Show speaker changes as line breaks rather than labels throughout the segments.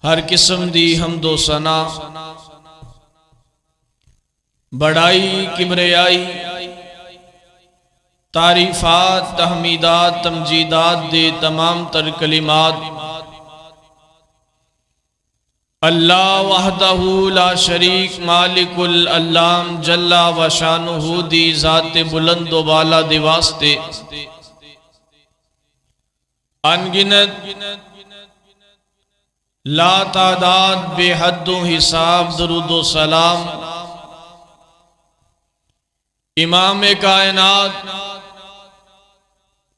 ہر قسم دی حمد و ثنا، بڑائی کبریائی، تعریفات تحمیدات تمجیدات دے تمام تر کلمات اللہ وحدہ لا شریک مالک العلام جل و شانہ دی ذات بلند و بالا دے واسطے انگنت لا تعداد بے حد و حساب درود و سلام امام کائنات،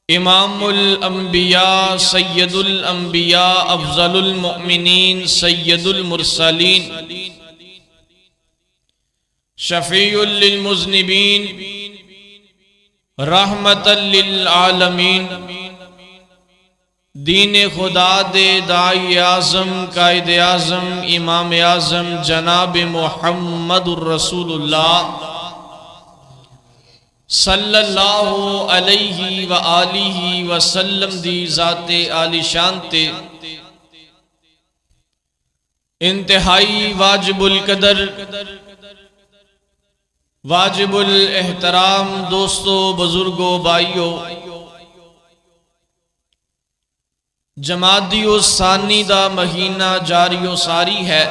امام الانبیاء، سید الانبیاء، افضل المؤمنین، سید المرسلین، شفیع للمذنبین، رحمت للعالمین، دین خدا دے داعی اعظم، قائد اعظم، امام اعظم جناب محمد الرسول اللہ صلی اللہ علیہ وآلہ وسلم دی ذات عالی شان تے انتہائی واجب القدر، واجب الاحترام دوستو، بزرگو، بھائیو، جمادی و ثانی دا مہینہ جاری و ساری ہے۔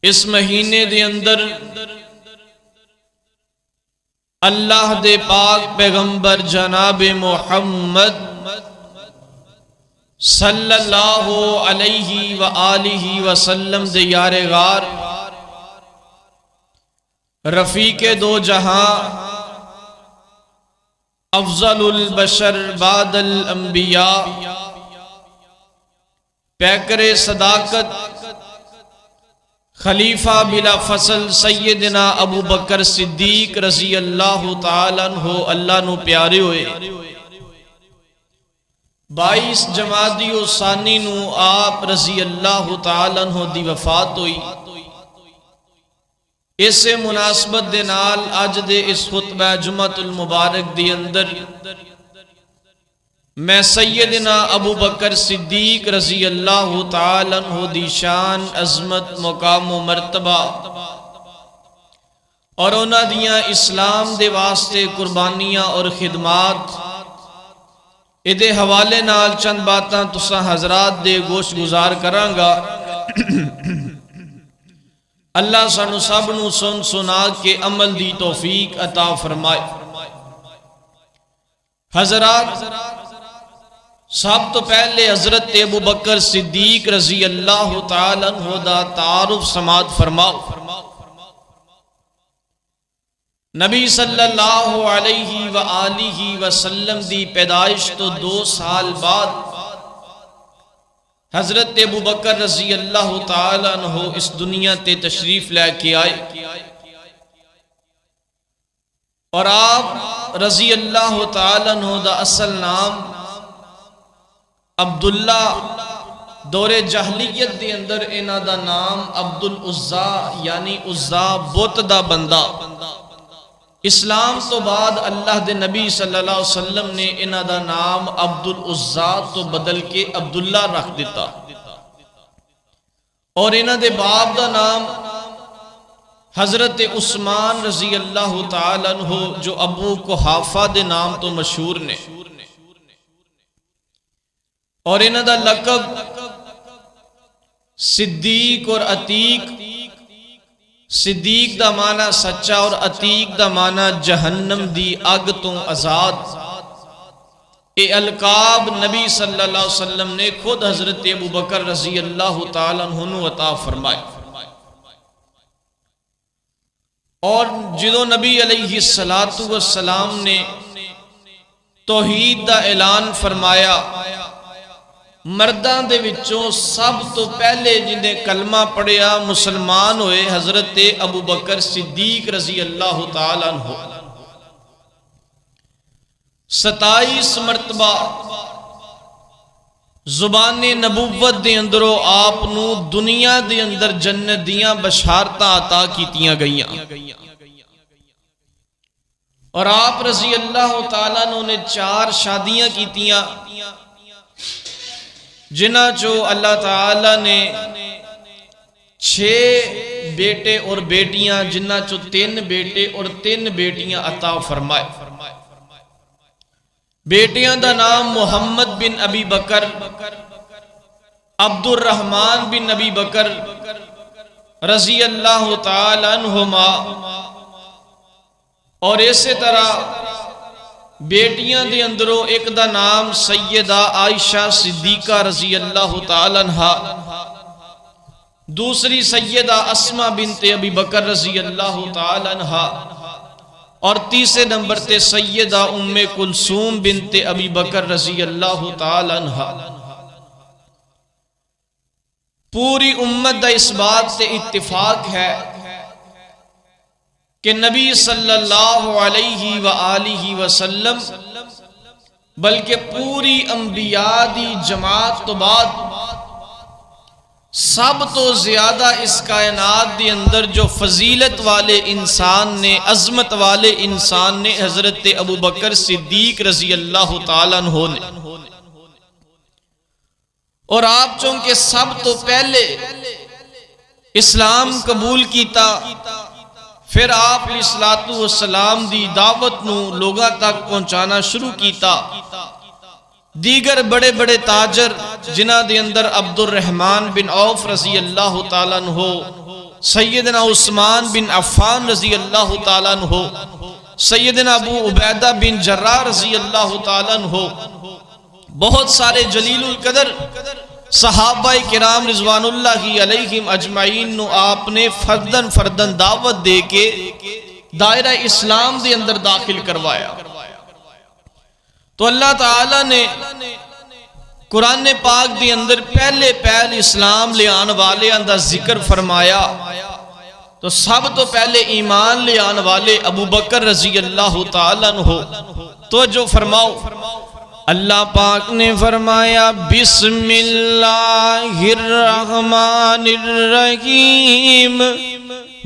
اس مہینے دے اندر اللہ دے پاک پیغمبر جناب محمد صلی اللہ علیہ وآلہ وسلم دے یار غار، رفیق دو جہاں، افضل البشر بعد الانبیاء، پیکر صداقت، خلیفہ بلا فصل سیدنا ابو بکر صدیق رضی اللہ تعالیٰ عنہ اللہ نو پیارے ہوئے 22 جمادی و ثانی نو آپ رضی اللہ تعالیٰ عنہ دی وفات ہوئی۔ اس مناسبت دے نال اج دے اس خطبہ جمعۃ المبارک دی اندر میں سیدنا ابو بکر صدیق رضی اللہ تعالیٰ عنہ دی شان، عظمت، مقام و مرتبہ اور انہاں دیاں اسلام دے واسطے قربانیاں اور خدمات ادے حوالے نال چند باتاں تساں حضرات دے گوش گزار کراں گا۔ اللہ سانو سب نو سن سنا کے عمل دی توفیق عطا فرمائے۔ حضرات، سب تو پہلے حضرت ابو بکر صدیق رضی اللہ تعالیٰ عنہ دا تعارف سماعت فرماؤ۔ نبی صلی اللہ علیہ وآلہ وسلم دی پیدائش تو 2 سال بعد حضرت ابو بکر رضی اللہ تعالیٰ عنہ اس دنیا تے تشریف لے کے آئے، اور آپ رضی اللہ تعالیٰ عنہ دا اصل نام عبداللہ، دور جاہلیت دے اندر انہاں دا نام عبد العزا یعنی عزا بت دا بندہ، اسلام تو بعد اللہ دے نبی صلی اللہ علیہ وسلم نے انہاں دا نام عبد العزا تو بدل کے عبداللہ رکھ دیتا، اور انہاں دے باپ دا نام حضرت عثمان رضی اللہ تعالیٰ عنہ جو ابو قحافہ دے نام تو مشہور نے، اور انہاں دا لقب صدیق اور عتیق، صدیق دا معنی سچا اور عتیق دا معنی جہنم دی اگ تو آزاد۔ اے القاب نبی صلی اللہ علیہ وسلم نے خود حضرت ابو بکر رضی اللہ تعالیٰ عنہ عطا فرمائے، اور جدو نبی علیہ السلام نے توحید دا اعلان فرمایا، مردان دے وچوں سب تو پہلے جنہیں کلمہ پڑھیا مسلمان ہوئے حضرت ابو بکر صدیق رضی اللہ تعالیٰ عنہ۔ 27 مرتبہ زبان نبوت دے اندروں آپ نو دنیا دے اندر جنت دیاں بشارتاں عطا کیتیاں گئیاں، اور آپ رضی اللہ تعالیٰ نے 4 شادیاں کیتیاں۔ جنہاں چو اللہ تعالی نے 6 بیٹے اور بیٹیاں، جنہاں چو 3 بیٹے اور 3 بیٹیاں عطا فرمائے۔ بیٹیاں دا نام محمد بن ابی بکر، عبد الرحمن بن ابی بکر رضی اللہ تعالی عنہما، اور اسی طرح بیٹیاں دے اندروں ایک دا نام سیدہ عائشہ صدیقہ رضی اللہ تعالی عنہا، دوسری سیدہ اسماء بنت ابی بکر رضی اللہ تعالی عنہا، اور تیسرے نمبر تے سیدہ ام کلثوم بنت ابی بکر رضی اللہ تعالی عنہا۔ پوری امت دا اس بات سے اتفاق ہے کہ نبی صلی اللہ علیہ وآلہ وسلم بلکہ پوری انبیاء دی جماعت تو بعد سب تو زیادہ اس کائنات دی اندر جو فضیلت والے انسان نے، عظمت والے انسان نے حضرت ابو بکر صدیق رضی اللہ تعالیٰ عنہ نے، اور آپ چونکہ سب تو پہلے اسلام قبول کیتا، پھر آپ علیہ الصلوۃ والسلام دی دعوت نو لوگاں تک پہنچانا شروع کیتا۔ دیگر بڑے بڑے تاجر جنہاں دے اندر عبد الرحمن بن عوف رضی اللہ تعالیٰ عنہ، سیدنا عثمان بن عفان رضی اللہ تعالیٰ عنہ، سیدنا ابو عبیدہ بن جراح رضی اللہ تعالیٰ عنہ، بہت سارے جلیل القدر صحابہ کرام رضوان اللہ علیہم اجمعین نو آپ نے فردن فردن دعوت دے کے دائرہ اسلام دے اندر داخل کروایا۔ تو اللہ تعالیٰ نے قرآن پاک دے اندر پہلے اسلام لے آن والے اندر ذکر فرمایا، تو سب تو پہلے ایمان لے آن والے ابو بکر رضی اللہ تعالیٰ عنہ۔ تو جو فرماؤ، اللہ پاک نے فرمایا بسم اللہ الرحمن الرحیم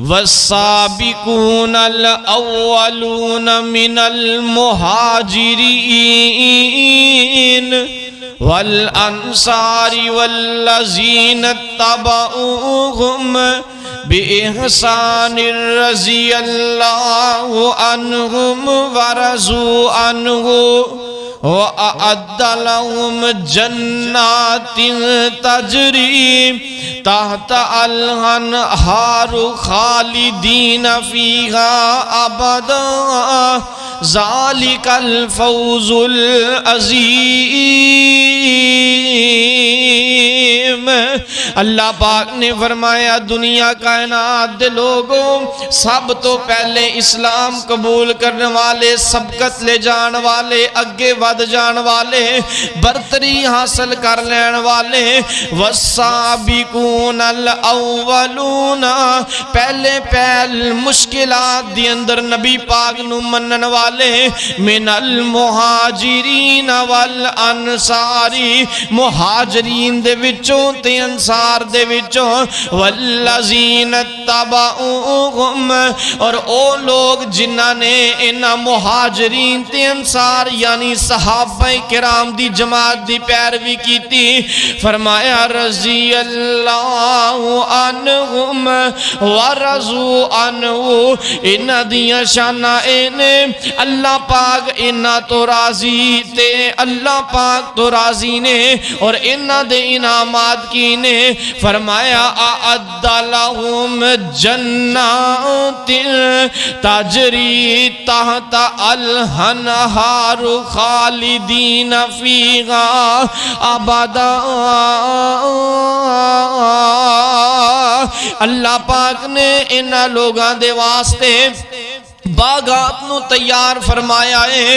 والسابقون الاولون من المہاجرین والانصار والذین اتبعوہم بإحسان رضی اللہ عنہم ورضوا عنہ وَأَعَدَّ لَهُمْ جَنَّاتٍ تَجْرِي تَحْتَ الْأَنْهَارُ خَالِدِينَ فِيهَا أَبَدًا ذَلِكَ الْفَوْزُ الْعَظِيمُ۔ اللہ پاک نے فرمایا دنیا کائنات دے لوگوں سب تو پہلے اسلام قبول کرنے والے، سبقت لے جان والے، اگے ود جان والے، برتری حاصل کر لین والے، والسابقون الاولون، پہلے مشکلات دی اندر نبی پاک نو منن والے، من المہاجرین والانصاری، مہاجرین دے وچوں تے انصار دے وچوں، والذین اتبعوہم، اور او لوگ جنہاں نے انہاں مہاجرین تے انصار یعنی صحابہ کرام دی جماعت دی پیروی کیتی، فرمایا رضی اللہ عنہم ورضوا عنہ، انہاں دیاں شاناں اے اللہ پاک انہاں تو راضی تے اللہ پاک تو راضی نے، اور انہاں دے انعامات کی نے، فرمایا اعد لہم جنات تجری تحت الانہار خالدین فیہا ابدا۔ اللہ پاک نے انہاں لوگاں دے واسطے باغات نو تیار فرمایا ہے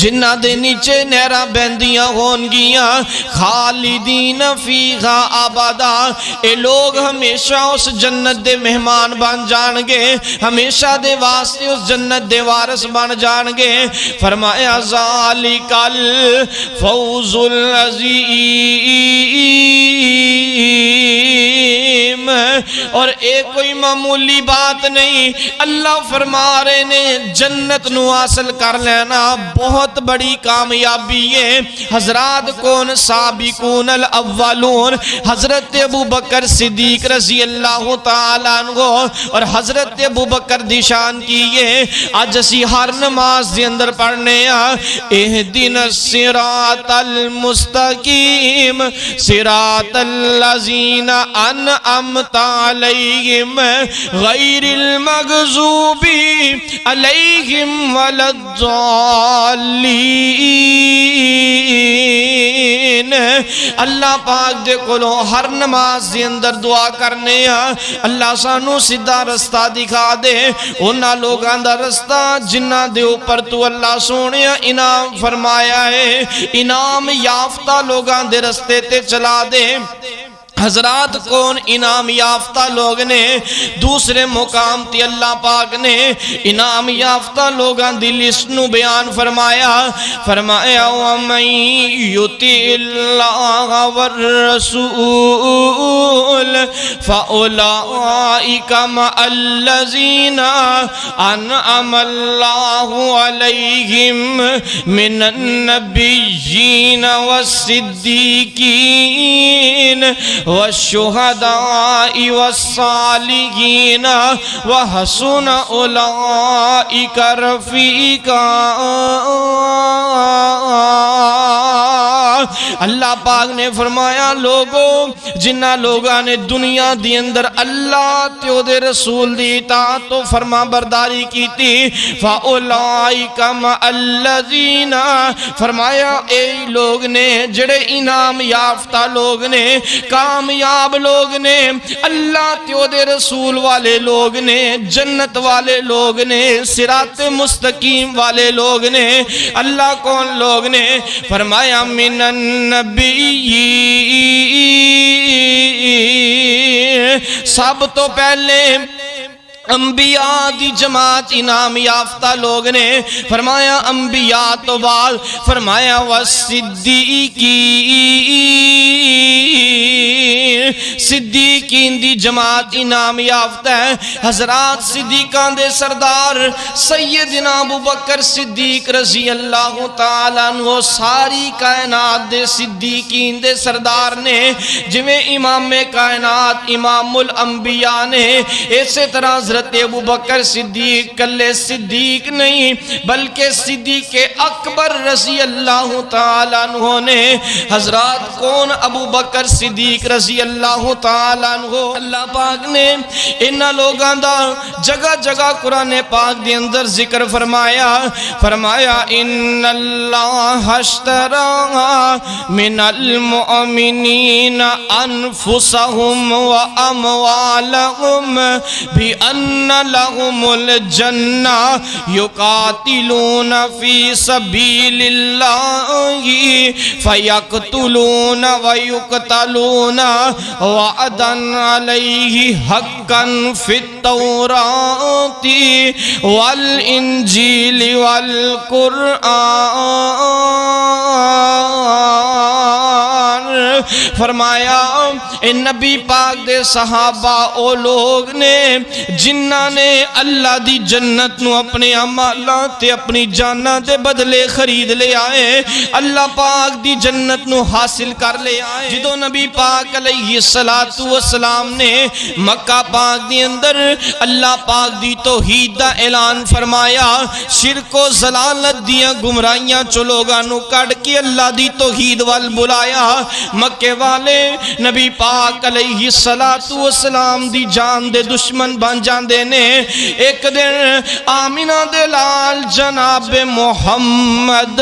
جنہ دے نیچے نہراں بہندیاں ہون گیاں، خالدین فیہا ابدا، اے لوگ ہمیشہ اس جنت دے مہمان بن جان گے، ہمیشہ دے واسطے اس جنت دے وارث بن جان گے۔ فرمایا ذالک الفوز العظیم، اور ایک کوئی معمولی بات نہیں، اللہ فرما رہے نے جنت نو حاصل کر لینا بہت بڑی کامیابی ہے۔ حضرات کون؟ سابقون الاولون، حضرت ابوبکر صدیق رضی اللہ تعالیٰ عنہ اور حضرت ابوبکر دی شان کی یہ آج اسی ہر نماز دے اندر پڑھنے اہدنا الصراط المستقیم صراط الذین انعمت علیہم غیر المغضوب علیہم ولا الضالین۔ اللہ پاک دے کولو ہر نماز دے اندر دعا کرنے اللہ سانو سیدھا رستہ دکھا دے، انہاں لوگاں دا رستہ جنہاں دے اوپر تو اللہ سونے انعام فرمایا ہے، انعام یافتہ لوگاں دے رستے تے چلا دے۔ حضرات کون انعام یافتہ لوگ نے؟ دوسرے مقام تی اللہ پاک نے انعام یافتہ لوگاں دی لسٹ نو بیان فرمایا، فرمایا وَمَن يُطِعِ اللَّهَ وَالرَّسُولَ فَأُولَئِكَ مَعَ الَّذِينَ أَنْعَمَ اللَّهُ عَلَيْهِمْ مِنَ النَّبِيِّينَ وَالصِّدِّيقِينَ والشہداء والصالحین وحسن اولئک رفیقا۔ اللہ پاک نے فرمایا لوگوں جنہ لوگاں نے دنیا دی اندر اللہ تے او دے رسول دی اطاعت و فرما برداری کی تھی، فَأُولَئِكَ مَعَ الَّذِينَ، فرمایا اے لوگ نے جڑے انعام یافتہ لوگ نے، کامیاب لوگ نے، اللہ تے او دے رسول والے لوگ نے، جنت والے لوگ نے، صراط مستقیم والے لوگ نے۔ اللہ کون لوگ نے؟ فرمایا من النبی، سب تو پہلے انبیاء دی جماعت انعام یافتہ لوگ نے، فرمایا انبیاء تو بعد فرمایا والصدیقین، صدیقین دی جماعت انعام یافتہ ہے۔ حضرات صدیقان دے سردار سیدنا ابوبکر صدیق رضی اللہ تعالیٰ عنہ ساری کائنات دے صدیقین دے سردار نے، جویں امام کائنات امام الانبیاء نے، اسی طرح حضرت ابوبکر صدیق کلے صدیق نہیں بلکہ صدیق اکبر رضی اللہ تعالیٰ عنہ نے۔ حضرات کون؟ ابوبکر صدیق رضی اللہ تعالیٰ عنہ۔ اللہ پاک نے انہاں لوگاں دا جگہ جگہ قرآن پاک دے اندر ذکر فرمایا، فرمایا ان اللہ اشترى من المؤمنین انفسهم واموالهم بأن لهم الجنہ یقاتلون فی سبیل اللہ فیقتلون ویقتلون وعدا علیہ حقا فی التوراۃ والانجیل والقرآن۔ فرمایا اے نبی پاک دے صحابہ او لوگ نے جنہ نے اللہ دی جنت نو اپنے عمالاں تے اپنی جاناں دے بدلے خرید لے آئے، اللہ پاک دی جنت نو حاصل کر لے آئے۔ جدو نبی پاک علیہ السلام نے مکہ پاک دی اندر اللہ پاک دی توحید دا اعلان فرمایا، شرک و ضلالت دیاں گمراہیاں چو لوگاں نو کٹ کے اللہ دی توحید وال بلایا، مکے والے نبی پاک علیہ السلام دی جان دے دشمن بن جاندے نے۔ ایک دن آمینہ دے لال جناب محمد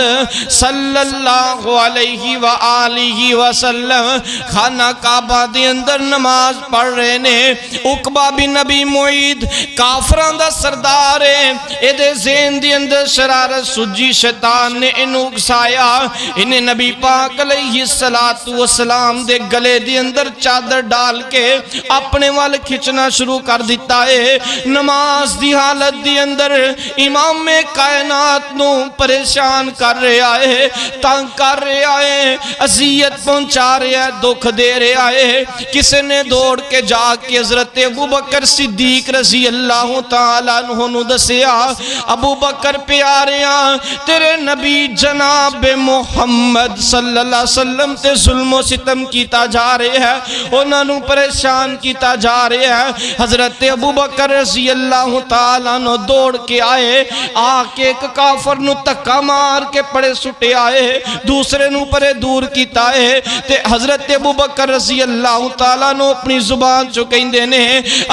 صلی اللہ علیہ وآلہ وسلم خانہ کعبہ دے اندر نماز پڑھ رہے نے۔ عقبہ بن نبی معید کافران دا سردار ہے، اے دے ذہن دی اندر شرارت سجی، شیطان نے انہوں اکسایا، انہیں نبی پاک علیہ السلام دے گلے دی اندر چادر ڈال کے اپنے وال کھچنا شروع کر دیتا ہے۔ نماز دی حالت دی اندر امام کائنات نو پریشان کر رہا ہے، تنگ کر رہا ہے، اذیت پہنچا رہا ہے، دکھ دے رہا ہے۔ کسی نے دوڑ کے جا کے حضرت ابوبکر صدیق رضی اللہ تعالیٰ عنہ نو دسیا، ابو بکر پیاریاں تیرے نبی جناب محمد صلی اللہ علیہ وسلم تے ظلم و ستم کیتا جا رہے ہیں، انہاں نو پریشان کیتا جا رہے ہیں۔ حضرت ابوبکر رضی اللہ تعالیٰ عنہ دوڑ کے آئے، آکے ایک کافر نو تکا مار کے پڑے سٹے آئے، دوسرے نو پرے دور کیتا ہے تے حضرت ابوبکر رضی اللہ تعالیٰ عنہ اپنی زبان چو کہیں دینے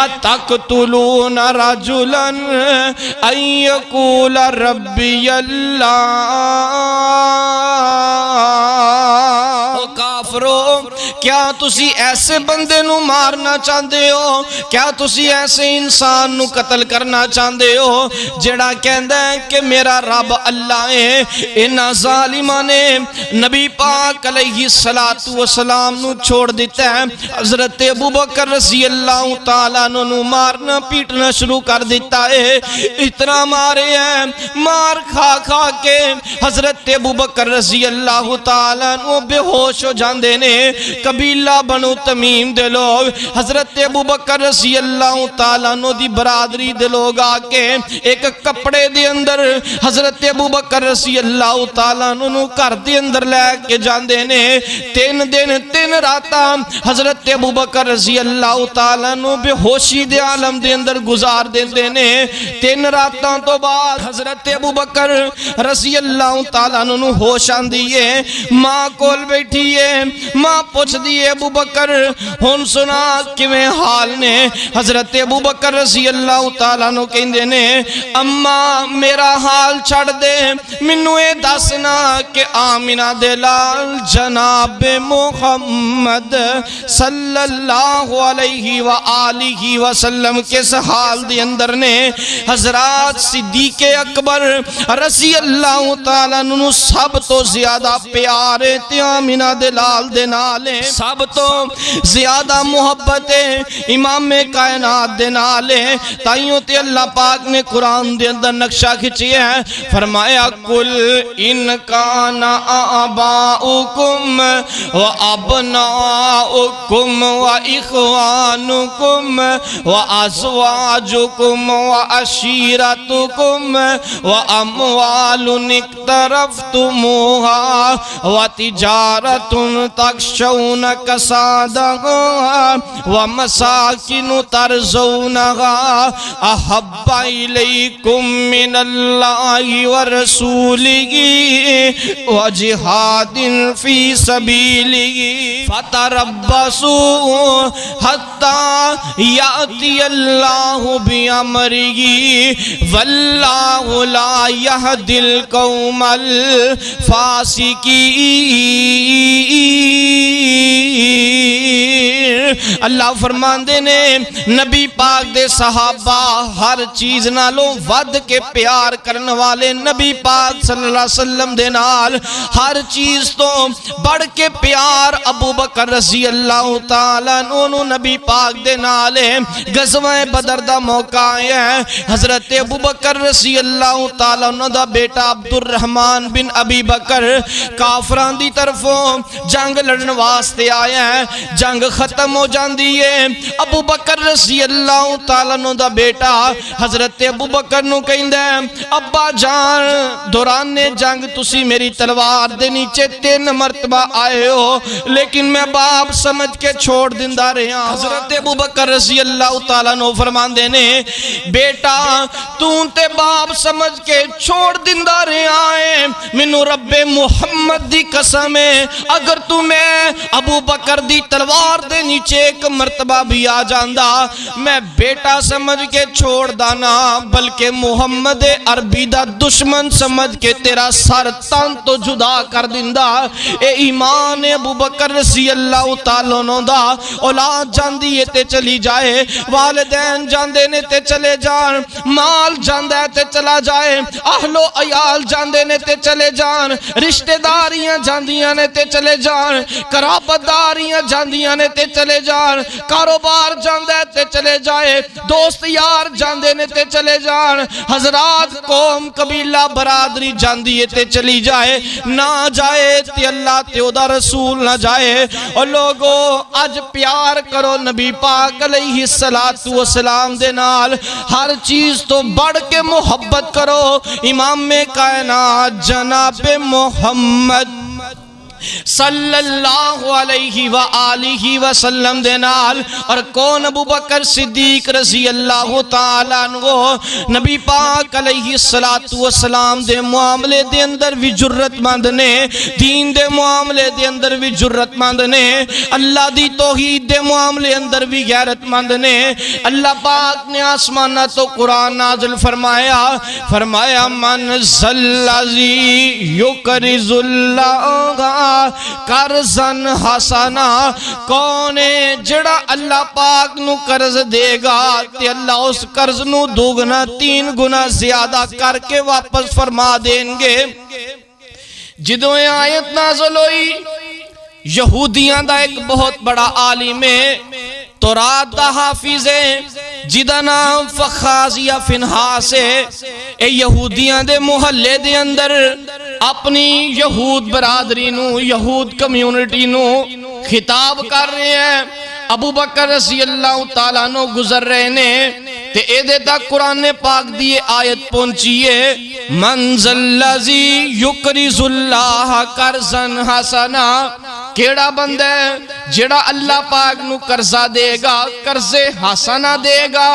اتقتلون رجلا ان یقول ربی اللہ۔ کافرو، کیا تسی ایسے بندے نو مارنا چاندے ہو؟ کیا تسی ایسے انسان نو قتل کرنا چاندے ہو جڑا کہندہ ہے کہ میرا رب اللہ ہے؟ انہا ظالمہ نے نبی پاک علیہ السلام نو چھوڑ دیتا ہے، حضرت ابوبکر رضی اللہ تعالیٰ نو مارنا پیٹنا شروع کر دیتا ہے۔ اتنا مارے ہیں، مار کھا کھا کے حضرت ابوبکر رضی اللہ تعالیٰ نو بے ہوش ہو جاندے نے۔ قبیلہ بنو تمیم دے لوگ حضرت ابوبکر رضی اللہ تعالیٰ نو دی برادری دے لوگ آکے ایک کپڑے دے اندر حضرت ابوبکر رضی اللہ تعالیٰ نو گھر دے اندر لے کے جاندے نے۔ 3 دن 3 راتاں حضرت ابوبکر رضی اللہ تعالیٰ نو بے ہوشی دے عالم دے اندر گزار دیندے نے۔ 3 راتاں تو بعد حضرت ابوبکر رضی اللہ تعالیٰ نو ہوش آندی ہے، ماں کول بیٹھی ہے، ماں پوچھ دیئے ابوبکر ہن سنا کیویں حال نے؟ حضرت ابوبکر رضی اللہ تعالیٰ نو کہندے نے اماں میرا حال چھڑ دے، منو اے دسنا کہ آمینہ دے لال جناب محمد صلی اللہ علیہ وآلہ وسلم کس حال دی اندر نے؟ حضرات صدیق اکبر رضی اللہ تعالیٰ نو سب تو زیادہ پیارے تے آمینہ دے لال دے نالے، سب تو زیادہ محبت امام کائنات دے نالے۔ تائیوں تے اللہ پاک نے قرآن دے اندر نقشہ کھچی ہے، فرمایا کل ان کان آباؤکم و ابناؤکم و اخوانکم و ازواجکم و عشیرتکم و اموال اقترفتموها و تجارت تخشون کسادها و مساکن ترضونها احب الیکم من اللہ و رسولہ و جہاد فی سبیلہ فتربصوا حتی یأتی اللہ بامرہ واللہ لا یہدی القوم الفاسقین۔ اللہ فرمان دے نے نبی پاک دے صحابہ ہر چیز نالوں ود کے پیار کرنے والے، نبی پاک صلی اللہ علیہ وسلم دے نال ہر چیز تو بڑھ کے پیار ابو بکر رضی اللہ تعالیٰ عنہ نبی پاک دے نالے۔ غزوہ بدر دا موقع ہے، حضرت ابو بکر رضی اللہ تعالیٰ عنہ دا بیٹا عبد الرحمن بن ابی بکر کافران دی طرفوں جنگ لڑن واسطے آیا ہے، جنگ ختم ہو جاندی ہے۔ ابو بکر رضی اللہ تعالیٰ عنہ دا بیٹا حضرت ابو بکر نو کہندہ ہے ابا جان دوران جنگ تسی میری تلوار دے نیچے 3 مرتبہ آئے ہو، لیکن میں باپ سمجھ کے چھوڑ دندہ رہا۔ حضرت ابو بکر رضی اللہ تعالیٰ عنہ فرمان دینے بیٹا تو تے باپ سمجھ کے چھوڑ دندہ رہا ہے، منو رب محمد دی قسم ہے اگر تو میں ابو بکر دی تلوار دے نیچے نیچے ایک مرتبہ بھی آ جاندہ میں بیٹا سمجھ کے چھوڑ دانا بلکہ محمد عربی دا دشمن سمجھ کے تیرا سر تن تو جدا کر دیندہ۔ اے ایمان ابو بکر رضی اللہ تعالیٰ عنہ دا اولاد جاندی ہے تے چلی جائے، والدین جاندے نے تے چلے جان، مال جاندے تے چلا جائے، اہل و عیال جاندے نے تے چلے جان، رشتہ داریاں جاندیاں نے تے چلے جان، قرابت داریاں جاندیاں نے تے چلے جان، کاروبار جاندے تے چلے جائے، دوست یار جاندے نے تے چلے جان، حضرات قوم قبیلہ برادری جاندی ہے تے چلی جائے، نہ جائے تے اللہ تے او دا رسول نہ جائے۔ اور لوگو آج پیار کرو نبی پاک علیہ السلام دے نال، ہر چیز تو بڑھ کے محبت کرو امام کائنات جناب محمد صلی اللہ علیہ وآلہ وسلم دے نال۔ اور کون ابو بکر صدیق رضی اللہ تعالیٰ عنہ نبی پاک علیہ السلام دے معاملے دے اندر بھی جرت مند نے، دین دے معاملے دے اندر بھی جرت مند نے، اللہ دی توحید دے معاملے اندر بھی غیرت مند نے۔ اللہ پاک نے آسمانہ تو قرآن نازل فرمایا من ذلذی یقرض اللہ قرضن حسنا، کونے جڑا اللہ پاک نو قرض دے گا تے اللہ اس قرض نو دوگنا 3 گنا زیادہ کر کے واپس فرما دیں گے۔ جدوں آیت نازل ہوئی یہودیاں دا ایک بہت بڑا عالم ہے، تورات دا حافظ ہے جدا نام فخازیہ فنحاس ہے، اے یہودیاں دے محلے دے اندر اپنی یہود برادری نو، یہود کمیونٹی نو خطاب کر رہے ہیں۔ ابو بکر رضی اللہ تعالیٰ نو گزر رہے نے تے اے دے تک قرآن پاک دی آیت پہنچیے من ذلذی یقرض اللہ قرضن حسنا، کیڑا بندہ ہے جڑا اللہ پاک نو قرضہ دے گا، قرض حسنہ دے گا،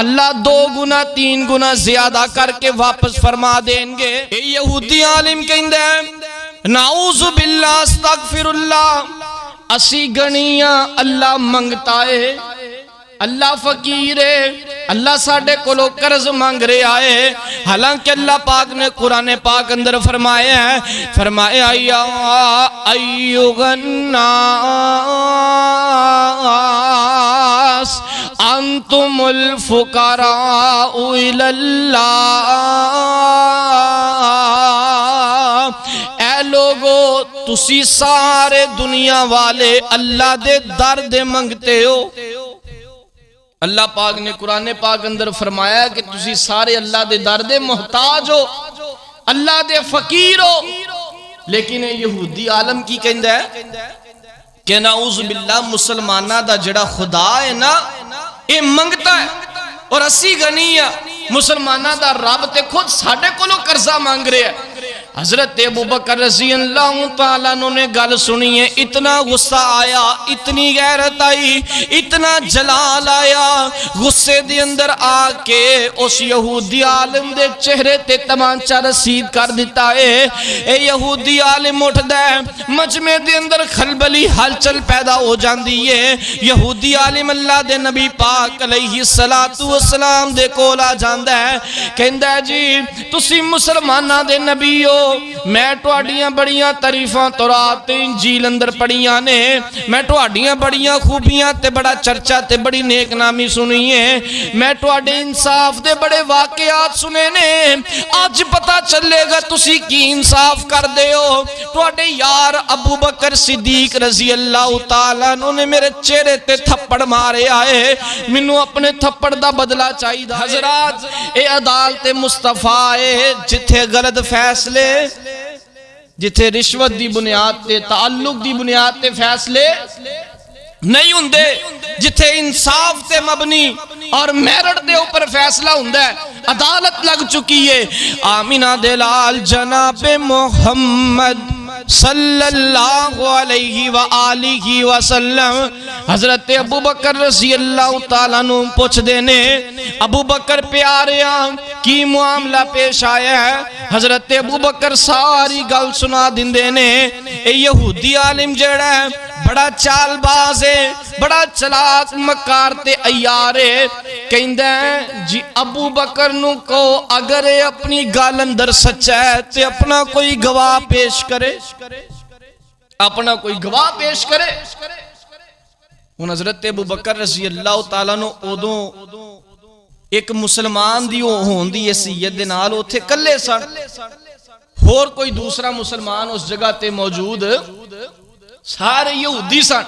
اللہ 2 گنا 3 گنا زیادہ کر کے واپس فرما دیں گے۔ اے یہودی عالم کہندے ہیں نعوذ باللہ استغفر اللہ، اسی گنیاں اللہ منگتا ہے، اللہ فقیر ہے، اللہ ساڑھے کولو قرض مانگ رہے آئے، حالانکہ اللہ پاک نے قرآن پاک اندر فرمایا یا ایوہ الناس انتم الفقراء الی اللہ، اے لوگو تسی سارے دنیا والے اللہ دے درد منگتے ہو۔ اللہ پاک نے قرآن پاک اندر فرمایا کہ تسی سارے اللہ دے درد محتاج ہو، اللہ دے فقیر ہو، لیکن یہودی عالم کی کہندہ ہے کہ نعوذ باللہ مسلمانہ دا جڑا خدا ہے نا اے منگتا ہے، اور اسی گنیہ مسلمانہ دا رب تے خود ساڑھے کولو قرضہ مانگ رہے ہیں۔ حضرت ابو بکر رضی اللہ تعالیٰ نے گل سنی ہے، اتنا غصہ آیا، اتنی غیرت آئی، اتنا جلال آیا، غصے دے اندر آ کے اس یہودی عالم دے چہرے تے تمانچہ رسید کر دیتا ہے۔ اے یہودی عالم اٹھ دے، مجمع دے اندر خلبلی ہلچل پیدا ہو جاندی ہے۔ یہودی عالم اللہ دے نبی پاک علیہ السلام دے کولا جاندہ ہے، کہندہ ہے جی تسی مسلمانہ دے نبی ہو، میں ٹواڈیاں بڑیاں تعریفاں تورات تے انجیل اندر پڑھیاں نے، میں ٹواڈیاں بڑیاں خوبیاں تے بڑا چرچا تے بڑی نیک نامی سنی ہے، میں ٹواڈے انصاف دے بڑے واقعات سنے نے، آج پتہ چلے گا تسی کی انصاف کر دے ہو۔ ٹواڈے یار ابو بکر صدیق رضی اللہ تعالیٰ نے میرے چہرے تے تھپڑ مارے آئے، منو اپنے تھپڑ دا بدلہ چاہی دا۔ حضرات اے عدالت مصطفیٰ ہے جتھے غلط فیصلے، جتھے رشوت دی بنیاد تے تعلق دی بنیاد تے فیصلے نہیں ہوندے، جتھے انصاف تے مبنی اور میرٹ دے اوپر فیصلہ ہوندہ ہے، عدالت لگ چکی ہے۔ آمینہ دلال جناب محمد صلی اللہ علیہ وآلہ وسلم حضرت ابو بکر رضی اللہ تعالیٰ نو پوچھ دینے، ابو بکر پیاریاں کی معاملہ پیش آیا ہے؟ حضرت ابو بکر ساری گل سنا دیندے نے. اے یہودی عالم جڑا ہے بڑا چال باز ہے, بڑا چلاک مکار تے عیار ہے. کہندا ہے جی ابو بکر نو کو اگر اپنی گل اندر سچا ہے تے اپنا کوئی گواہ پیش کرے, اپنا کوئی گواہ پیش کرے. ہن حضرت ابو بکر رضی اللہ تعالیٰ نو ادوں ایک مسلمان دی ہون دی حیثیت دے نال اوتھے کلے سن, اور کوئی دوسرا مسلمان اس جگہ تے موجود سارے یہودی سن.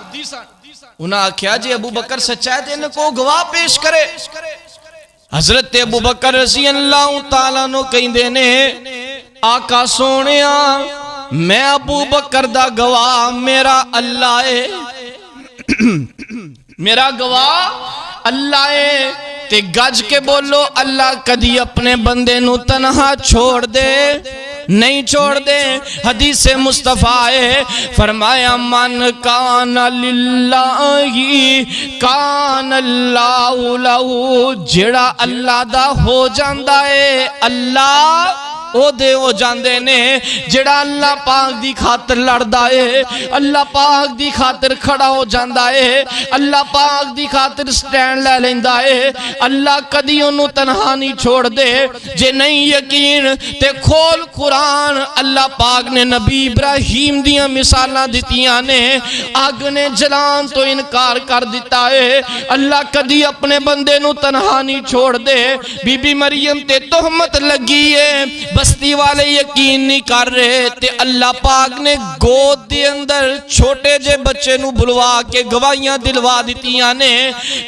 انہاں آکھیا جی ابو بکر سچا ہے تے انہاں کو گواہ پیش کرے. حضرت ابو بکر رضی اللہ تعالیٰ نو کہندے نے آقا سونیا میں ابو بکر دا گواہ میرا اللہ ہے, میرا گواہ اللہ ہے. تے گج کے بولو اللہ کدی اپنے بندے نو تنہا چھوڑ دے, نہیں چھوڑ دے. حدیث مصطفیٰ ہے فرمایا من کان للہ کان اللہ لہو, جڑا اللہ دا ہو جاندا ہے اللہ او دے ہو جاندے نے. جڑا اللہ پاک دی خاطر لڑدا ہے اللہ پاک دی خاطر کھڑا ہو جاندا ہے, اللہ پاک دی خاطر سٹینڈ لے لیندا ہے. اللہ کدی اونوں تنہا نہیں چھوڑ دے. جے نہیں یقین تے کھول قرآن, اللہ پاک نے نبی ابراہیم دیاں مثالاں دتیاں نے, اگ نے جلان تو انکار کر دیتا ہے. اللہ کدی اپنے بندے نو تنہا نہیں چھوڑ دے. بی بی مریم تے تہمت لگی ہے, بستی والے یقین نہیں کر رہے تے اللہ پاک نے گود دے اندر چھوٹے جے بچے نو بلوا کے گواہیاں دلوا دیتیاں نے.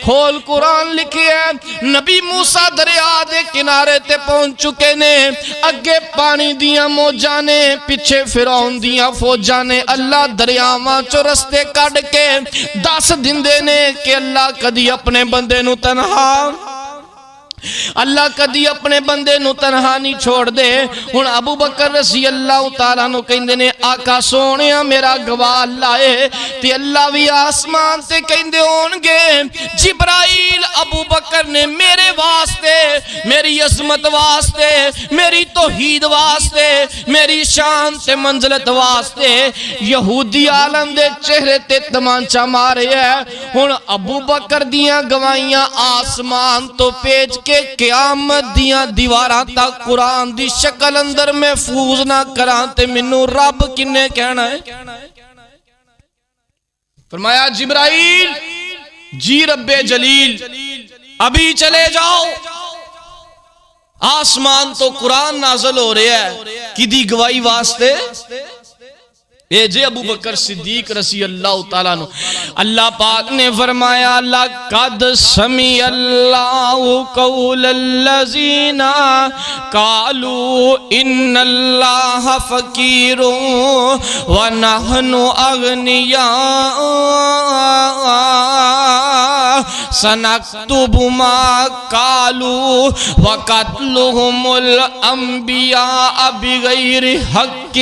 کھول قرآن لکھی ہے نبی موسیٰ دریا دے کنارے تے پہنچ چکے نے, اگے پانی دیاں موجاں نے, پیچھے فرعون دیاں فوجاں نے. اللہ دریاواں چو رستے کڈ کے دس دیندے نے کہ اللہ کدی اپنے بندے نو تنہا, اللہ کدی اپنے بندے نو تنہا نہیں چھوڑ دے. ہن ابو بکر رضی اللہ تعالیٰ نو کہندے نے آقا سونیا میرا گواہ اللہ ہے. تے اللہ بھی آسمان تے کہندے ہون گے جبرائیل ابو بکر نے میرے واسطے, میری عظمت واسطے, میری توحید واسطے, میری شان تے منزلت واسطے یہودی عالم دے چہرے تے تمانچہ مارے ہے. ہن ابو بکر دیاں گواہیاں آسمان تو پیج کے قیامت دیاں دیواراں تک قرآن دی شکل اندر محفوظ نہ کران تے منو رب کنے کہنا ہے؟ فرمایا جبرائیل جی رب جلیل ابھی چلے جاؤ. آسمان تو قرآن نازل ہو رہا ہے کدی گواہی واسطے اے جے ابو بکر صدیق رضی اللہ تعالیٰ عنہ. اللہ پاک نے فرمایا لَقَدْ سَمِعَ اللَّهُ قَوْلَ الَّذِينَ قَالُوا إِنَّ اللَّهَ فَقِيرٌ وَنَحْنُ أَغْنِيَاءُ سَنَكْتُبُ مَا قَالُوا وَقَتْلُهُمُ الْأَنْبِيَاءَ بِغَيْرِ حَقٍّ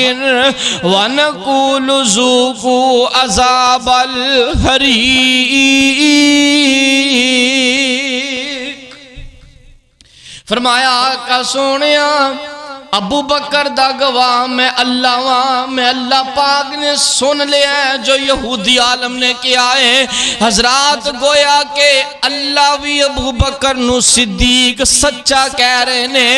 وَنَقُولُ ذُوقُوا عَذَابَ الْحَرِيقِ. فرمایا آقا سونیا ابو بکر دا گواہ میں اللہ وہاں, میں اللہ پاک نے سن لیا ہے جو یہودی عالم نے کیا ہے. حضرات گویا کہ اللہ بھی ابو بکر نو صدیق سچا کہہ رہے نے.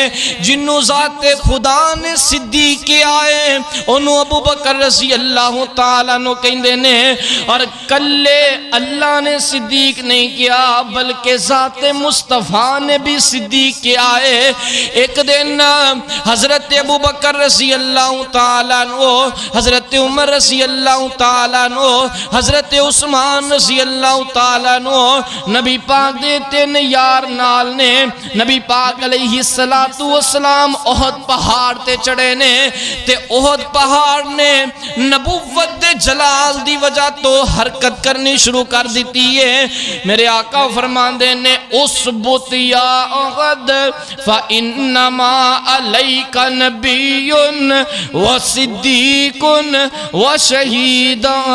جنو ذات خدا نے صدیق کیا ہے انہوں ابو بکر رضی اللہ تعالیٰ نو کہندے نے, اور کلے اللہ نے صدیق نہیں کیا بلکہ ذات مصطفیٰ نے بھی صدیق کیا ہے. ایک دن حضرت ابو بکر رضی اللہ تعالیٰ عنہ, حضرت عمر رضی اللہ تعالیٰ عنہ, حضرت عثمان رضی اللہ تعالیٰ عنہ نبی پاک دے تین یار نال نے نبی پاک علیہ السلام احد پہاڑ تے چڑھے نے. تے احد پہاڑ نے نبوت دے جلال دی وجہ تو حرکت کرنی شروع کر دیتی ہے. میرے آقا فرماندے نے اثبت یا احد فانما علیک نبی و صدیق و شہیدان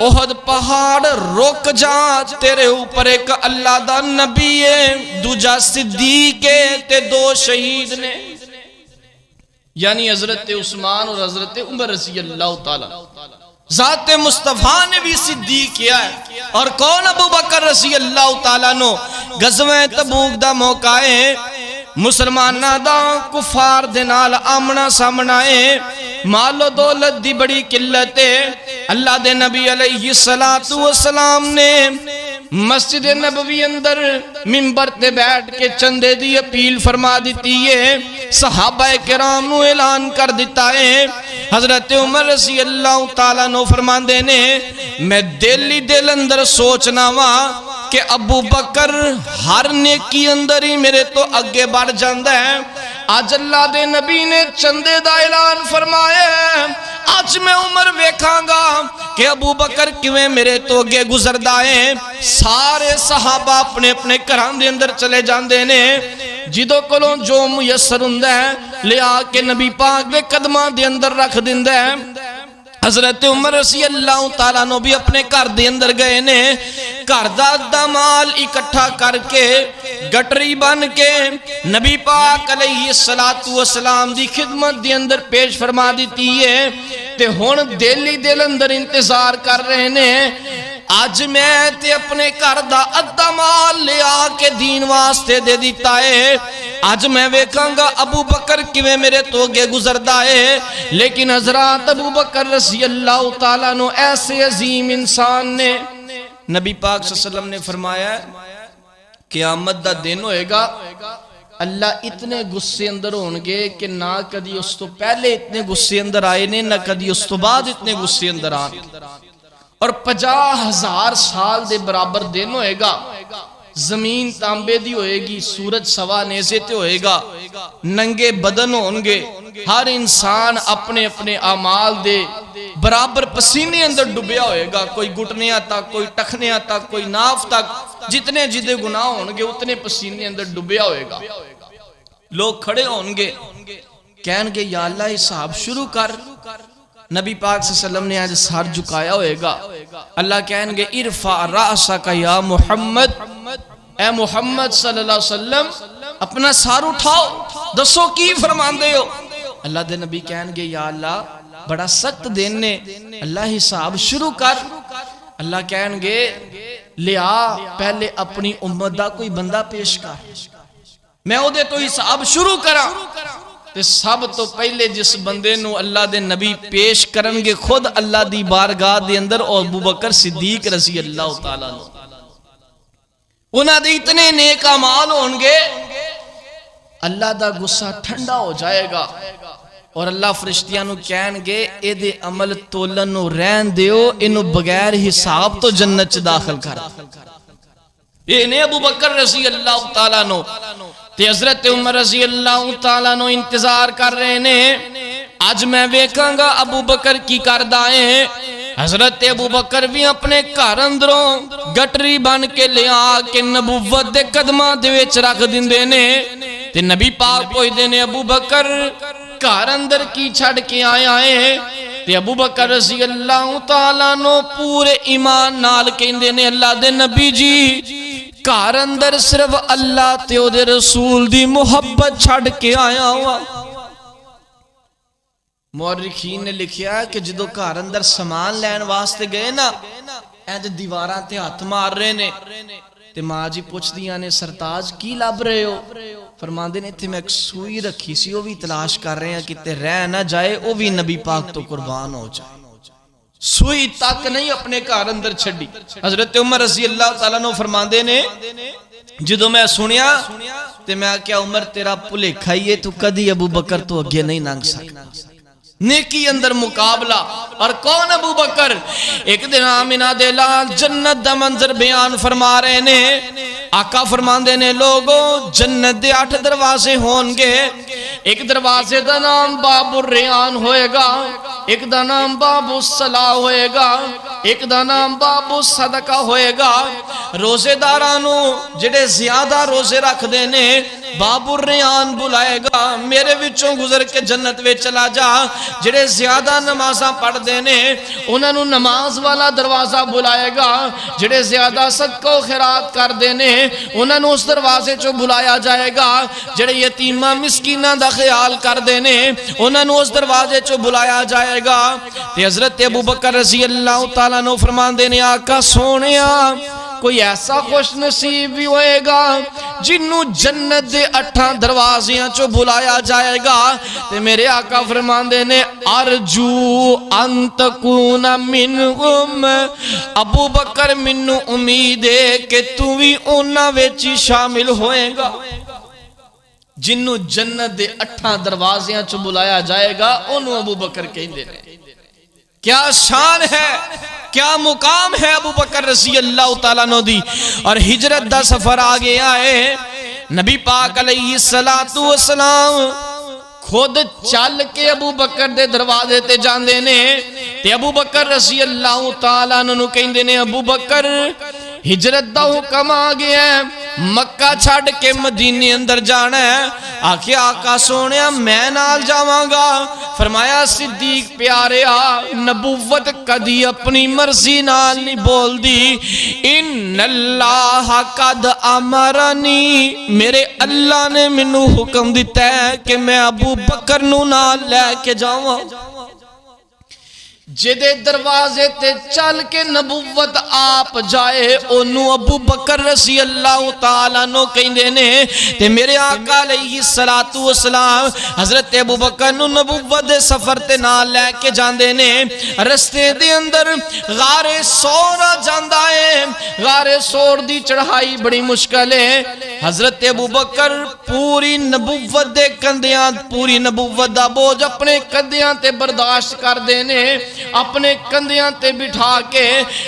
احد پہاڑ رک جا، تیرے اوپر ایک اللہ دا نبی ہے، دوجا صدیق ہے تے دو شہید نے، یعنی حضرت عثمان اور حضرت عمر رضی اللہ تعالیٰ۔ ذات مصطفیٰ نے بھی صدیق کیا ہے، اور کون؟ ابو بکر رضی اللہ تعالیٰ نو۔ غزوہ تبوک دا موقع ہے، مسلمانہ دا کفار دے نال آمنا سامنا ہے، مال و دولت دی بڑی قلت ہے۔ اللہ دے نبی علیہ السلام نے مسجد نبوی اندر منبر تے بیٹھ کے چندے دی اپیل فرما دیتی ہے، صحابہ کرام نو اعلان کر دیتا ہے۔ حضرت عمر رضی اللہ تعالیٰ نو فرمان دینے، میں دلی دل اندر سوچنا وا کہ ابو بکر ہر نیکی اندر ہی میرے تو اگے بڑھ جاندہ ہے، آج اللہ دے نبی نے چندے دا اعلان فرمایا ہے، آج میں عمر ویکھاں گا کہ ابو بکر کیویں میرے تو اگے گزردہ ہیں۔ سارے صحابہ اپنے اپنے گھراں دے اندر چلے جاندے نے، جدوں کولوں جو میسر ہوندا ہے لے آ کے نبی پاک دے قدماں دے اندر رکھ دیندا ہے۔ حضرت عمر رضی اللہ تعالیٰ نو بھی اپنے گھر دے اندر گئے نے، گھر دا مال اکٹھا کر کے گٹری بن کے نبی پاک علیہ السلام دی خدمت دے اندر پیش فرما دیتی ہے، تے ہن دلی دل اندر انتظار کر رہے نے، آج میں تے اپنے گھر دا ادھا مال لے آ کے دین واسطے دے دیتا ہے، آج میں ویکھاں گا ابو بکر کیویں میرے تو اگے گزردا ہے۔ لیکن حضرات ابو بکر رضی اللہ تعالیٰ نو ایسے عظیم انسان نے، نبی پاک صلی اللہ علیہ وسلم نے فرمایا قیامت دا دن ہوئے گا، اللہ اتنے غصے اندر ہونگے کہ نہ کدی اس تو پہلے اتنے غصے اندر آئے نے، نہ کدی اس تو بعد اتنے غصے اندر آنے، اور 50,000 سال دے برابر دن ہوئے گا، زمین تانبے دی ہوئے گی، سورج سوا نیزے تے ہوئے گا، ننگے بدن ہونگے، ہر انسان اپنے اپنے اعمال دے برابر پسینے اندر ڈبیا ہوئے گا، کوئی گھٹنیاں تک، کوئی ٹخنیاں تک، کوئی ناف تک، جتنے جدے گناہ ہونگے اتنے پسینے اندر ڈبیا ہوئے گا۔ لوگ کھڑے ہونگے، کہنگے یا اللہ حساب شروع کر، نبی پاک صلی اللہ علیہ وسلم نے آج سر جھکایا ہوئے گا، اللہ کہنگے ارفع رأسک یا محمد، اے محمد صلی اللہ علیہ وسلم اپنا سار اٹھاؤ، دسو کی فرمان دے ہو؟ اللہ دے نبی کہنگے یا اللہ بڑا سخت دن نے، اللہ حساب شروع کر، اللہ کہنگے لیا پہلے اپنی امت دا کوئی بندہ پیش کر، میں او دے تو حساب شروع کرا، تے سب تو پہلے جس بندے نو اللہ دے نبی پیش کرنگے خود اللہ دی بارگاہ دے اندر اور ابو بکر صدیق رضی اللہ تعالیٰ عنہ، انہاں دے اتنے نیک اعمال ہونگے، اللہ دا غصہ ٹھنڈا ہو جائے گا، اور اللہ فرشتیاں نو کہنگے اے دے عمل تولن نو رہن دیو، انو بغیر حساب تو جنت چ داخل کر۔ یہ نے ابو بکر رضی اللہ تعالیٰ نو تے حضرت عمر رضی اللہ تعالیٰ نو انتظار کر رہے نے، آج میں ویکھاں گا ابو بکر کی کردائیں۔ حضرت ابو بکر بھی اپنے گھر اندروں گٹری بن کے لے آ کے نبوت دے قدماں دے وچ رکھ دیندے نے، تے نبی پاک پوچھدے نے ابو بکر گھر اندر کی چھڑ کے آیا ہے؟ تے ابو بکر رضی اللہ تعالیٰ نو پورے ایمان نال کہندے نے اللہ دے نبی جی گھر اندر صرف اللہ تے او دے رسول دی محبت چھڑ کے آیا ہوا۔ مورخین نے لکھیا کہ جدو گھر اندر سامان لین واسطے گئے نا، اے تے دیواراں تے ہاتھ مار رہے نے، تے ماں جی پوچھ دیاں نے سرتاج کی لب رہے ہو؟ فرماندے نے تھے میں ایک سوئی رکھی سی، وہ بھی تلاش کر رہے ہیں کہ تے رہ نہ جائے، وہ بھی نبی پاک تو قربان ہو جائے، سوئی تک نہیں اپنے گھر اندر چھڑی۔ حضرت عمر رضی اللہ تعالیٰ نے فرماندے نے جدو میں سنیا تے میں کیا عمر تیرا بھلیکھا ہی ہے، تو کدی ابو بکر تو اگے نہیں لنگ سکتا، نیکی اندر مقابلہ۔ اور کون ابو بکر؟ ایک دن آمینہ دے لال جنت دا منظر بیان فرما رہے نے، آقا فرماندے نے لوگوں جنت دے 8 دروازے ہونگے، ایک دروازے دا نام باب الریان ہوئے گا، ایک دا نام باب الصلاح ہوئے گا، ایک دا نام باب الصدقہ ہوئے گا۔ روزے دارانو جڑے زیادہ روزے رکھ دینے باب الریان بلائے گا میرے وچوں گزر کے جنت وچ چلا جا جڑے زیادہ نمازاں پڑھ دینے انہاں نوں نماز والا دروازہ بلائے گا جڑے زیادہ صدقہ و خیرات کر دینے انہاں نوں اس دروازے چوں بلایا جائے گا جڑے یتیماں مسکیناں دا خیال کر دینے انہاں نوں اس دروازے چوں بلایا جائے گا تے حضرت ابوبکر رضی اللہ تعالیٰ عنہ فرماندے نے آقا سونیا کوئی ایسا خوش نصیب بھی ہوئے گا جنہوں جنت دے 8 دروازیاں چو بلایا جائے گا تے میرے آقا فرماندے نے ارجو ان تکون منہم ابو بکر منو امید ہے کہ تو بھی انہاں وچ شامل ہوئے گا جنہوں جنت دے 8 دروازیاں چو بلایا جائے گا انہوں ابو بکر کہندے نے کیا شان ہے کیا مقام ہے ابو بکر رضی اللہ تعالیٰ عنہ دی اور ہجرت دا سفر آگے آئے نبی پاک علیہ السلام خود چل کے ابو بکر دے دروازے تے جاندے نے تے ابو بکر رضی اللہ تعالیٰ عنہ کہندے نے ابو بکر ہجرت دا حکم آگے ہے مکہ چھڑ کے مدینے اندر جانا ہے آکھے آقا سونیا میں نال جاواں گا فرمایا صدیق پیارے نبوت کدی اپنی مرضی نال نہیں بول دی ان اللہ قد امرنی میرے اللہ نے منو حکم دیتا ہے کہ میں ابو بکر نو نال لے کے جاواں جدے دروازے تے چل کے نبوت آپ جائے انہوں ابو بکر رضی اللہ تعالیٰ نو کہندے نے تے میرے آقا علیہ السلام حضرت ابو بکر نو نبوت دے سفر تے نال لے کے جاندے نے رستے دے اندر غار سور جاندا ہے غار سور دی چڑھائی بڑی مشکل ہے حضرت ابو بکر پوری نبوت دے کندیاں پوری نبوت دا بوجھ اپنے کندیاں تے برداشت کر دینے اپنے کندیاں تے بٹھا کے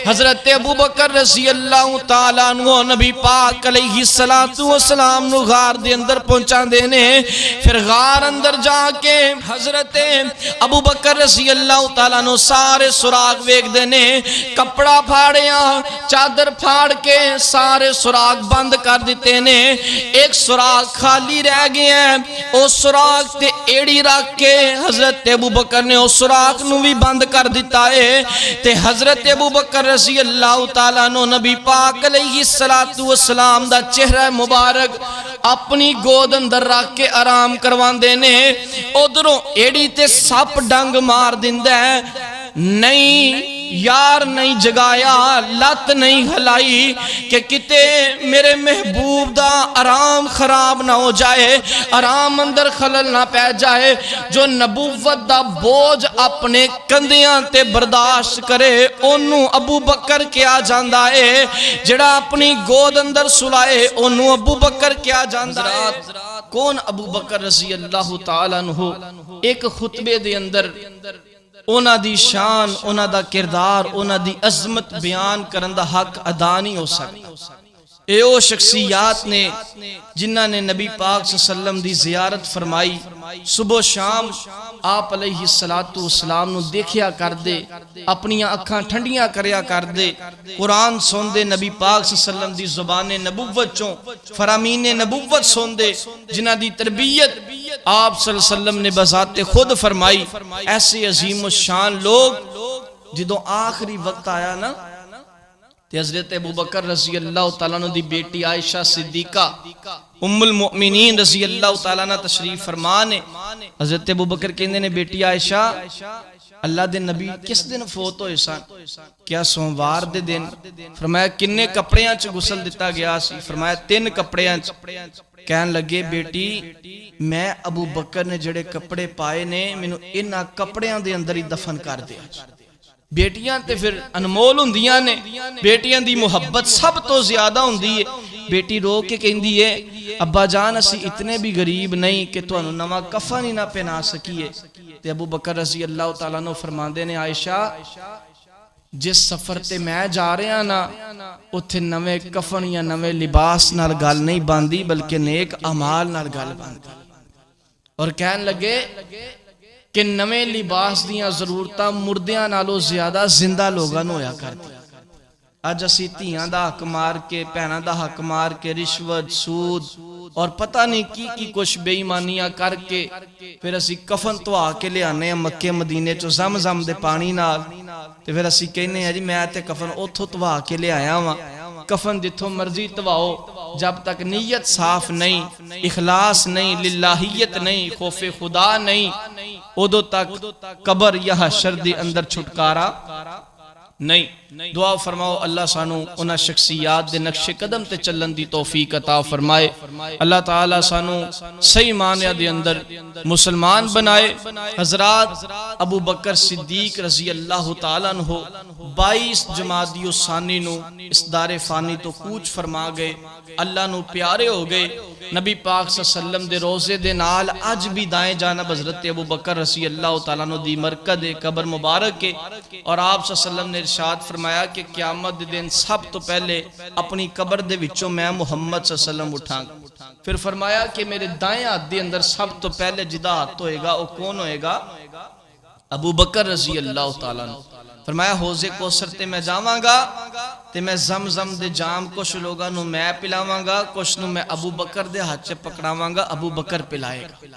حضرت ابو بکر رضی اللہ تعالیٰ عنہ نبی پاک علیہ السلام نو غار دے اندر پہنچا دینے پھر غار اندر جا کے حضرت ابو بکر رضی اللہ تعالیٰ عنہ سارے سراغ ویک دینے کپڑا پھاڑیاں چادر پھاڑ کے سارے سراغ بند کر دیتے نے ایک سراغ خالی رہ گئے ہیں اس سراغ تے ایڑی رکھ کے حضرت ابو بکر نے اس سراغ نو بھی بند کر دیتا ہے تے حضرت ابو بکر رضی اللہ تعالیٰ عنہ نبی پاک علیہ السلام دا چہرہ مبارک اپنی گود اندر رکھ کے آرام کروان دینے ادھروں ایڑی تے سپ ڈنگ مار دیندہ ہے نہیں یار نہیں جگایا لت نہیں ہلائی کہ کتے میرے محبوب دا آرام خراب نہ ہو جائے آرام اندر خلل نہ پہ جائے جو نبوت دا بوجھ اپنے کندیاں تے برداشت کرے انہوں ابو بکر کیا جاندہ ہے جڑا اپنی گود اندر سلائے انہوں ابو بکر کیا جاندہ ہے کون ابو بکر رضی اللہ تعالیٰ عنہ ایک خطبے دے اندر اونا دی شان اونا دا کردار اونا دی عظمت بیان کرن دا حق ادا نہیں ہو سکتا اے او شخصیات نے جنہ نے نبی پاک صلی اللہ علیہ وسلم دی زیارت فرمائی صبح و شام آپ علیہ السلام نو دیکھیا کر دے اپنی اکھاں ٹھنڈیاں کریا کر دے قرآن سن دے نبی پاک صلی اللہ علیہ وسلم دی زبان نبوت چوں فرامین نبوت سن دے جنہ دی تربیت آپ صلی اللہ علیہ وسلم نے بذات خود فرمائی ایسے عظیم و شان لوگ جدو آخری وقت آیا نا تے حضرت ابو بکر رضی اللہ تعالیٰ عنہ دی بیٹی عائشہ صدیقہ ام المؤمنین رضی اللہ تعالیٰ عنہ تشریف فرمانے حضرت ابو بکر کہندے نے بیٹی عائشہ اللہ دے نبی کس دن فوت ہوئے سان کیا سوموار دے دن فرمایا کنے کپڑیاں چ غسل دیتا گیا سی فرمایا 3 کپڑیاں کہن لگے بیٹی میں ابو بکر نے جڑے کپڑے پائے نے مینوں انہاں کپڑیاں دے اندر ہی دفن کر دیا بیٹیاں تے پھر انمول ہوندیاں نے بیٹیاں دی محبت سب تو زیادہ ہوندی ہے بیٹی رو کے کہندی ہے ابا جان اسی اتنے بھی غریب نہیں کہ تانوں نواں کفن ہی نہ پہنا سکیے تے ابو بکر رضی اللہ تعالیٰ عنہ فرماندے نے عائشہ جس سفر تے میں جا رہا نا اتھے نوے کفن یا نوے لباس نال گل نہیں باندھی بلکہ نیک اعمال نال گل باندھی اور کہن لگے کہ نوے لباس دیاں ضرورتاں مردیاں نالوں زیادہ زندہ لوگاں نو ہویا کرتی اج اسی تیاں دا حق مار کے بہناں دا حق مار کے رشوت سود اور پتہ نہیں کی کچھ بے ایمانیاں کر کے پھر اسی کفن تو آ کے لے آنے ہیں مکے مدینے چو زمزم دے پانی نال تے پھر اسی کہنے ہیں جی میں تے کفن اتھو تو آ کے لے آیا ہاں کفن جتھوں مرضی تواؤ جب تک نیت صاف نہیں اخلاص نہیں للہیت نہیں خوف خدا نہیں ادو تک قبر یا حشر دی اندر چھٹکارا نہیں دعا فرماؤ اللہ سانو انہا شخصیات دے نقش قدم تے چلن دی توفیق عطا فرمائے اللہ تعالیٰ سانو صحیح معنی دے اندر مسلمان بنائے حضرات ابو بکر صدیق رضی اللہ تعالیٰ عنہ 22 جمادی الثانی نو اس دار فانی تو کوچ فرما گئے اللہ نو پیارے ہو گئے نبی پاک صلی اللہ علیہ وسلم دے روزے دے نال آج بھی دائیں جانب حضرت ابو بکر رضی اللہ تعالیٰ عنہ دی مرکز قبر مبارک کے اور آپ صلی اللہ علیہ وسلم نے ارشاد فرمایا کہ قیامت دن سب تو پہلے اپنی قبر دے وچوں میں محمد صلی اللہ علیہ وسلم اٹھاں گا پھر فرمایا کہ میرے دائیں ہاتھ دے اندر سب تو پہلے جدا ہاتھ ہوئے گا وہ کون ہوئے گا ابو بکر رضی اللہ تعالیٰ عنہ فرمایا حوضے کوثر تے میں جاواں گا تے میں زمزم دے جام کچھ لوگاں نو میں پلاواں گا کچھ نو میں ابو بکر دے ہاتھ سے پکڑاواں گا ابو بکر پلائے گا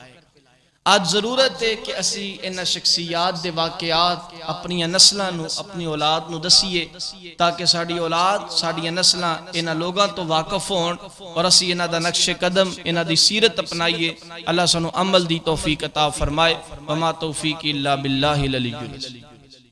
آج ضرورت ہے کہ اسی انہا شخصیات دے واقعات اپنی نسلہ نو اپنی اولاد نو دسیے تاکہ ساڑی اولاد ساڑی نسلہ انہا لوگاں تو واقف ہون اور اسی انہا دا نقش قدم انہا دی سیرت اپنائیے اللہ سنو عمل دی توفیق عطا فرمائے وما توفیق الا باللہ العلی العظیم